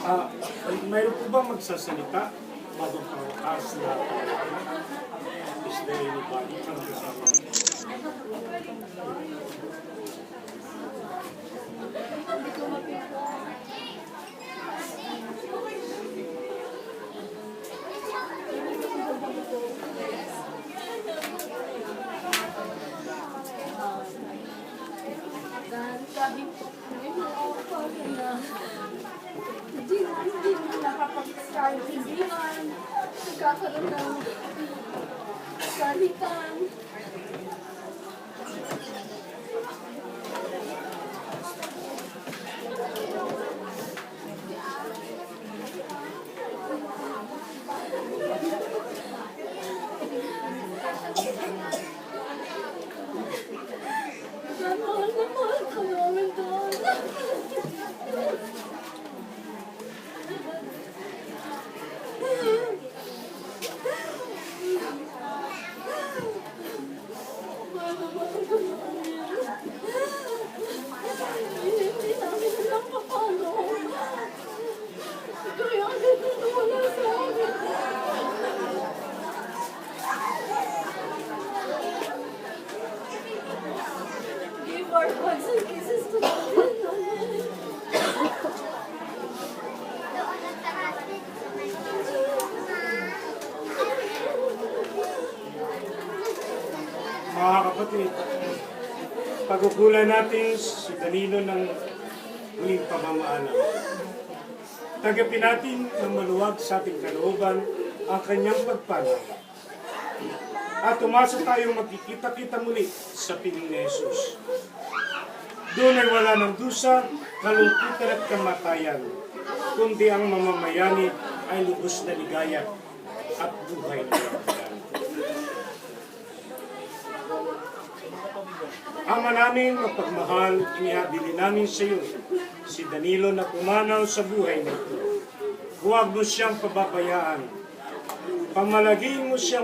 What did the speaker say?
Ah, mayroon po ba magsasalita bago pangwakas na is there anybody from kasama? Sabi ko, may mga offer na hindi mo nakapagkaintindihan, nagkakaroon ng salitan. Mahal na mahal ka namin doon. Mahal na mahal ka namin. Hindi namin alam pa paano. Kaya ganito wala sa amin. Give our hugs and kisses to the Mga kapatid, pagkukulan natin si Danilo ng muling pamamaalam. Tagapin natin ng maluwag sa ating kalooban ang kanyang pagpanaw. At umasa tayong magkikita-kita muli sa piling ni Jesus. Doon ay wala ng dusa, kalungkutan at kamatayan, kundi ang mamamayani ay lubos na ligaya at buhay na kapatid. Ama namin mapagmahal, inihabili namin sa iyo si Danilo na pumanaw sa buhay nito. Huwag mo siyang pababayaan. Pamalagin mo siyang